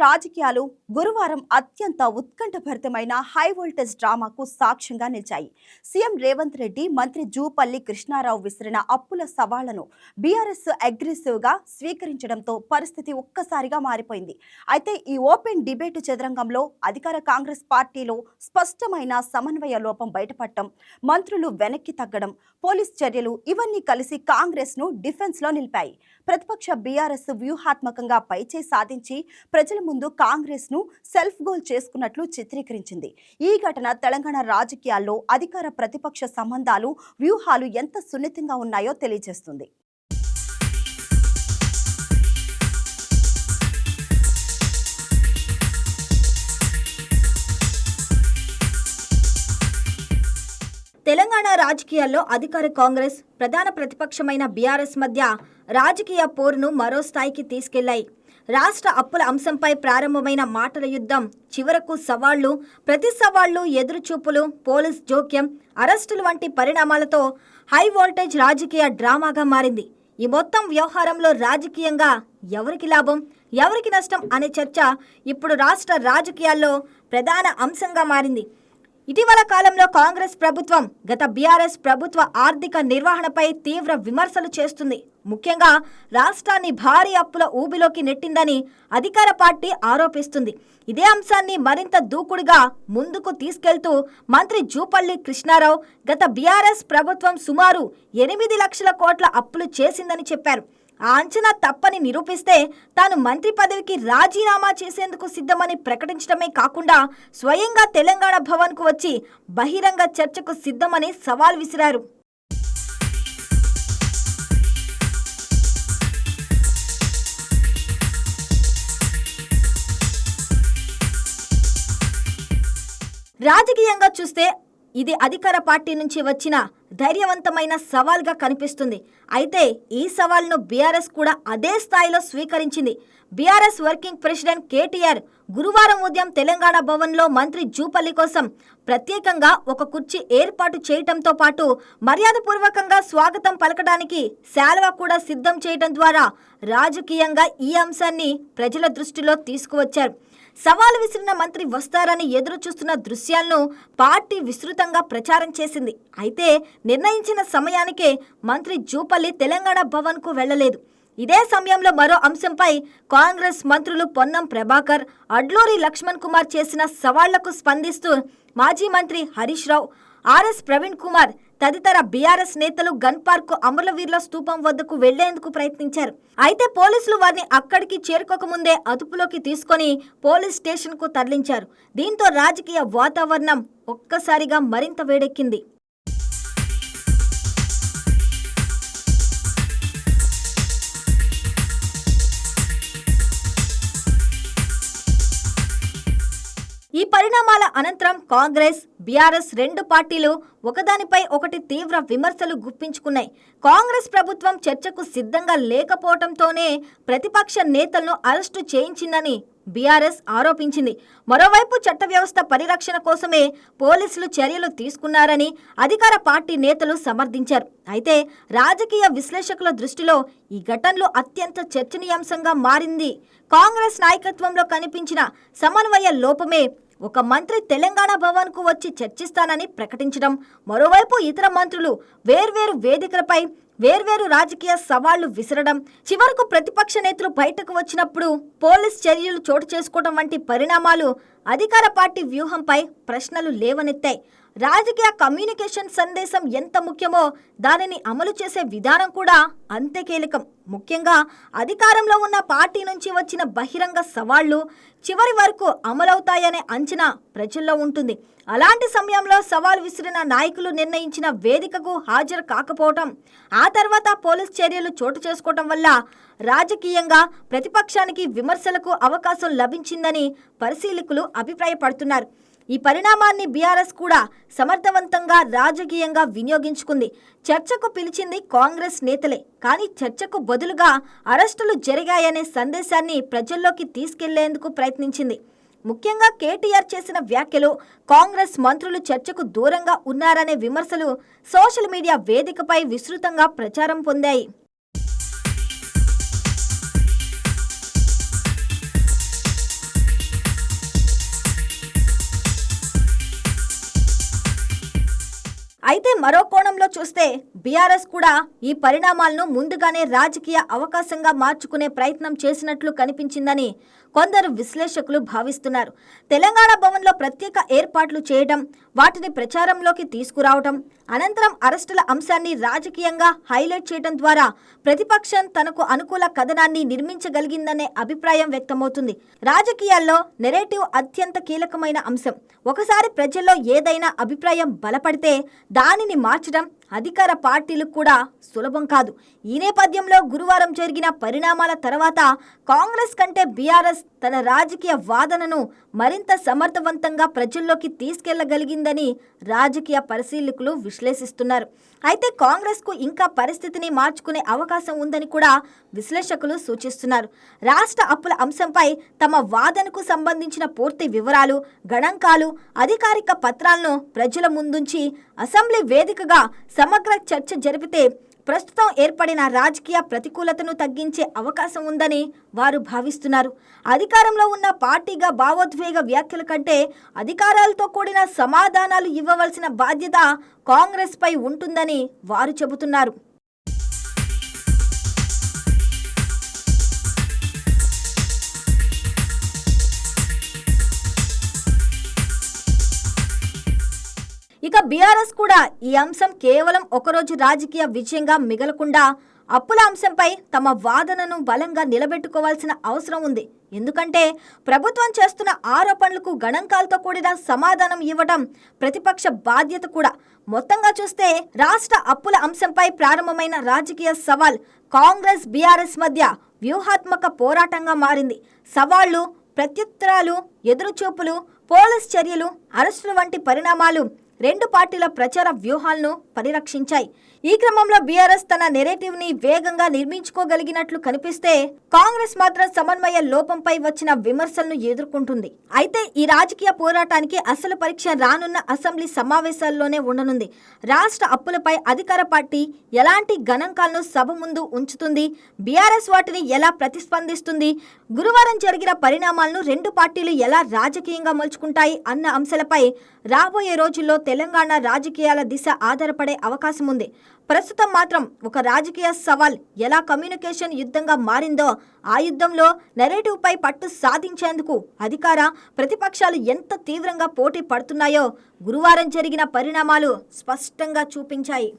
రాజకీయాలు గురువారం అత్యంత ఉత్కంఠభరితమైన హై వోల్టేజ్ డ్రామాకు సాక్ష్యంగా నిలిచాయి. సీఎం రేవంత్ రెడ్డి మంత్రి జూపల్లి కృష్ణారావు విసిరిన అప్పుల సవాళ్లను బీఆర్ఎస్ అగ్రెసివ్ గా స్వీకరించడంతో పరిస్థితి ఒక్కసారిగా మారిపోయింది. అయితే ఈ ఓపెన్ డిబేట్ చదరంగంలో అధికార కాంగ్రెస్ పార్టీలో స్పష్టమైన సమన్వయ లోపం బయటపడటం, మంత్రులు వెనక్కి తగ్గడం, పోలీస్ చర్యలు ఇవన్నీ కలిసి కాంగ్రెస్ ను డిఫెన్స్ లో నిలిపాయి. ప్రతిపక్ష బీఆర్ఎస్ వ్యూహాత్మకంగా పైచే సాధించి ప్రజల ముందు కాంగ్రెస్ ను సెల్ఫ్ గోల్ చేసుకున్నట్లు చిత్రీకరించింది. ఈ ఘటన తెలంగాణ రాజకీయాల్లో అధికార ప్రతిపక్ష సంబంధాలు, వ్యూహాలు ఎంత సున్నితంగా ఉన్నాయో తెలియజేస్తుంది. తెలంగాణ రాజకీయాల్లో అధికార కాంగ్రెస్, ప్రధాన ప్రతిపక్షమైన బీఆర్ఎస్ మధ్య రాజకీయ పోరును మరో స్థాయికి తీసుకెళ్లాయి. రాష్ట్ర అప్పుల అంశంపై ప్రారంభమైన మాటల యుద్ధం చివరకు సవాళ్లు, ప్రతి సవాళ్లు, ఎదురుచూపులు, పోలీస్ జోక్యం, అరెస్టులు వంటి పరిణామాలతో హై వోల్టేజ్ రాజకీయ డ్రామాగా మారింది. ఈ మొత్తం వ్యవహారంలో రాజకీయంగా ఎవరికి లాభం, ఎవరికి నష్టం అనే చర్చ ఇప్పుడు రాష్ట్ర రాజకీయాల్లో ప్రధాన అంశంగా మారింది. ఇటీవల కాలంలో కాంగ్రెస్ ప్రభుత్వం గత బీఆర్ఎస్ ప్రభుత్వ ఆర్థిక నిర్వహణపై తీవ్ర విమర్శలు చేస్తుంది. ముఖ్యంగా రాష్ట్రాన్ని భారీ అప్పుల ఊబిలోకి నెట్టిందని అధికార పార్టీ ఆరోపిస్తుంది. ఇదే అంశాన్ని మరింత దూకుడుగా ముందుకు తీసుకెళ్తూ మంత్రి జూపల్లి కృష్ణారావు గత బీఆర్ఎస్ ప్రభుత్వం సుమారు 8 లక్షల కోట్ల అప్పులు చేసిందని చెప్పారు. ఆ అంచనా తప్పని నిరూపిస్తే తాను మంత్రి పదవికి రాజీనామా చేసేందుకు సిద్ధమని ప్రకటించడమే కాకుండా స్వయంగా తెలంగాణ భవన్కు వచ్చి బహిరంగ చర్చకు సిద్ధమని సవాల్ విసిరారు. రాజకీయంగా చూస్తే ఇది అధికార పార్టీ నుంచి వచ్చిన ధైర్యవంతమైన సవాల్గా కనిపిస్తుంది. అయితే ఈ సవాల్ను బీఆర్ఎస్ కూడా అదే స్థాయిలో స్వీకరించింది. బీఆర్ఎస్ వర్కింగ్ ప్రెసిడెంట్ కేటీఆర్ గురువారం ఉదయం తెలంగాణ భవన్లో మంత్రి జూపల్లి కోసం ప్రత్యేకంగా ఒక కుర్చీ ఏర్పాటు చేయడంతో పాటు మర్యాదపూర్వకంగా స్వాగతం పలకడానికి శాలువా కూడా సిద్ధం చేయడం ద్వారా రాజకీయంగా ఈ అంశాన్ని ప్రజల దృష్టిలో తీసుకువచ్చారు. సవాలు విసిరిన మంత్రి వస్తారని ఎదురు చూస్తున్న దృశ్యాలను పార్టీ విస్తృతంగా ప్రచారం చేసింది. అయితే నిర్ణయించిన సమయానికే మంత్రి జూపల్లి తెలంగాణ భవన్కు వెళ్లలేదు. ఇదే సమయంలో మరో అంశంపై కాంగ్రెస్ మంత్రులు పొన్నం ప్రభాకర్, అడ్లూరి లక్ష్మణ్ కుమార్ చేసిన సవాళ్లకు స్పందిస్తూ మాజీ మంత్రి హరీష్ రావు, ఆర్ఎస్ ప్రవీణ్ కుమార్ తదితర బీఆర్ఎస్ నేతలు గన్ పార్క్ అమరవీరుల స్తూపం వద్దకు వెళ్లేందుకు ప్రయత్నించారు. అయితే పోలీసులు వారిని అక్కడికి చేరుకోకముందే అదుపులోకి తీసుకొని పోలీస్ స్టేషన్ కు తరలించారు. దీంతో రాజకీయ వాతావరణం ఒక్కసారిగా మరింత వేడెక్కింది. ఈ పరిణామాల అనంతరం కాంగ్రెస్, బీఆర్ఎస్ రెండు పార్టీలు ఒకదానిపై ఒకటి తీవ్ర విమర్శలు గుప్పించుకున్నాయి. కాంగ్రెస్ ప్రభుత్వం చర్చకు సిద్ధంగా లేకపోవడంతోనే ప్రతిపక్ష నేతలను అరెస్టు చేయించిందని బీఆర్ఎస్ ఆరోపించింది. మరోవైపు చట్ట వ్యవస్థ పరిరక్షణ కోసమే పోలీసులు చర్యలు తీసుకున్నారని అధికార పార్టీ నేతలు సమర్థించారు. అయితే రాజకీయ విశ్లేషకుల దృష్టిలో ఈ ఘటనలు అత్యంత చర్చనీయాంశంగా మారింది. కాంగ్రెస్ నాయకత్వంలో కనిపించిన సమన్వయ లోపమే. ఒక మంత్రి తెలంగాణ భవన్కు వచ్చి చర్చిస్తానని ప్రకటించడం, మరోవైపు ఇతర మంత్రులు వేర్వేరు వేదికలపై వేర్వేరు రాజకీయ సవాళ్లు విసరడం, చివరకు ప్రతిపక్ష నేతలు బయటకు వచ్చినప్పుడు పోలీస్ చర్యలు చోటు చేసుకోవడం వంటి పరిణామాలు అధికార పార్టీ వ్యూహంపై ప్రశ్నలు లేవనెత్తాయి. రాజకీయ కమ్యూనికేషన్ సందేశం ఎంత ముఖ్యమో దానిని అమలు చేసే విధానం కూడా అంతే కీలకం. ముఖ్యంగా అధికారంలో ఉన్న పార్టీ నుంచి వచ్చిన బహిరంగ సవాళ్లు చివరి వరకు అమలవుతాయనే అంచనా ప్రజల్లో ఉంటుంది. అలాంటి సమయంలో సవాల్ విసిరిన నాయకులు నిర్ణయించిన వేదికకు హాజరు కాకపోవటం, ఆ తర్వాత పోలీస్ చర్యలు చోటు చేసుకోవటం వల్ల రాజకీయంగా ప్రతిపక్షానికి విమర్శలకు అవకాశం లభించిందని పరిశీలకులు అభిప్రాయపడుతున్నారు. ఈ పరిణామాన్ని బీఆర్ఎస్ కూడా సమర్థవంతంగా రాజకీయంగా వినియోగించుకుంది. చర్చకు పిలిచింది కాంగ్రెస్ నేతలే, కానీ చర్చకు బదులుగా అరెస్టులు జరిగాయనే సందేశాన్ని ప్రజల్లోకి తీసుకెళ్లేందుకు ప్రయత్నించింది. ముఖ్యంగా కేటీఆర్ చేసిన వ్యాఖ్యలు కాంగ్రెస్ మంత్రులు చర్చకు దూరంగా ఉన్నారనే విమర్శలు సోషల్ మీడియా వేదికపై విస్తృతంగా ప్రచారం పొందాయి. అయితే మరో కోణంలో చూస్తే బీఆర్ఎస్ కూడా ఈ పరిణామాలను ముందుగానే రాజకీయ అవకాశంగా మార్చుకునే ప్రయత్నం చేసినట్లు కనిపించిందని కొందరు విశ్లేషకులు భావిస్తున్నారు. తెలంగాణ భవన్లో ప్రత్యేక ఏర్పాట్లు చేయడం, వాటిని ప్రచారంలోకి తీసుకురావడం, అనంతరం అరెస్టుల అంశాన్ని రాజకీయంగా హైలైట్ చేయడం ద్వారా ప్రతిపక్షం తనకు అనుకూల కథనాన్ని నిర్మించగలిగిందనే అభిప్రాయం వ్యక్తమవుతుంది. రాజకీయాల్లో నెరేటివ్ అత్యంత కీలకమైన అంశం. ఒకసారి ప్రజల్లో ఏదైనా అభిప్రాయం బలపడితే దానిని మార్చడం అధికార పార్టీలకు కూడా సులభం కాదు. ఈ నేపథ్యంలో గురువారం జరిగిన పరిణామాల తర్వాత కాంగ్రెస్ కంటే బీఆర్ఎస్ తన రాజకీయ వాదనను మరింత సమర్థవంతంగా ప్రజల్లోకి తీసుకెళ్లగలిగిందని రాజకీయ పరిశీలకులు విశ్లేషిస్తున్నారు. అయితే కాంగ్రెస్కు ఇంకా పరిస్థితిని మార్చుకునే అవకాశం ఉందని కూడా విశ్లేషకులు సూచిస్తున్నారు. రాష్ట్ర అప్పుల అంశంపై తమ వాదనకు సంబంధించిన పూర్తి వివరాలు, గణాంకాలు, అధికారిక పత్రాలను ప్రజల ముందుంచి అసెంబ్లీ వేదికగా సమగ్ర చర్చ జరిపితే ప్రస్తుతం ఏర్పడిన రాజకీయ ప్రతికూలతను తగ్గించే అవకాశం ఉందని వారు భావిస్తున్నారు. అధికారంలో ఉన్న పార్టీగా భావోద్వేగ వ్యాఖ్యల కంటే అధికారాలతో కూడిన సమాధానాలు ఇవ్వవలసిన బాధ్యత కాంగ్రెస్ పై ఉంటుందని వారు చెబుతున్నారు. ఇక బీఆర్ఎస్ కూడా ఈ అంశం కేవలం ఒకరోజు రాజకీయ విజయంగా మిగలకుండా అప్పుల అంశంపై తమ వాదనను బలంగా నిలబెట్టుకోవాల్సిన అవసరం ఉంది. ఎందుకంటే ప్రభుత్వం చేస్తున్న ఆరోపణలకు గణాంకాలతో కూడిన సమాధానం ఇవ్వడం ప్రతిపక్ష బాధ్యత కూడా. మొత్తంగా చూస్తే రాష్ట్ర అప్పుల అంశంపై ప్రారంభమైన రాజకీయ సవాల్ కాంగ్రెస్ బీఆర్ఎస్ మధ్య వ్యూహాత్మక పోరాటంగా మారింది. సవాళ్లు, ప్రత్యుత్తరాలు, ఎదురుచూపులు, పోలీస్ చర్యలు, అరెస్టుల వంటి పరిణామాలు రెండు పార్టీల ప్రచార వ్యూహాలను పరిరక్షించాయి. ఈ క్రమంలో బీఆర్ఎస్ తన నెరేటివ్ ని వేగంగా నిర్మించుకోగలిగినట్లు కనిపిస్తే కాంగ్రెస్ మాత్రం సమన్వయ లోపంపై వచ్చిన విమర్శలను ఎదుర్కొంటుంది. అయితే ఈ రాజకీయ పోరాటానికి అసలు పరీక్ష రానున్న అసెంబ్లీ సమావేశాల్లోనే ఉండనుంది. రాష్ట్ర అప్పులపై అధికార పార్టీ ఎలాంటి గణాంకాలను సభ ముందు ఉంచుతుంది, బీఆర్ఎస్ వాటిని ఎలా ప్రతిస్పందిస్తుంది, గురువారం జరిగిన పరిణామాలను రెండు పార్టీలు ఎలా రాజకీయంగా మలుచుకుంటాయి అన్న అంశాలపై రాబోయే రోజుల్లో తెలంగాణ రాజకీయాల దిశ ఆధారపడే అవకాశం ఉంది. ప్రస్తుతం మాత్రం ఒక రాజకీయ సవాల్ ఎలా కమ్యూనికేషన్ యుద్ధంగా మారిందో, ఆ యుద్ధంలో నెరేటివ్ పై పట్టు సాధించేందుకు అధికార, ప్రతిపక్షాలు ఎంత తీవ్రంగా పోటీ పడుతున్నాయో గురువారం జరిగిన పరిణామాలు స్పష్టంగా చూపించాయి.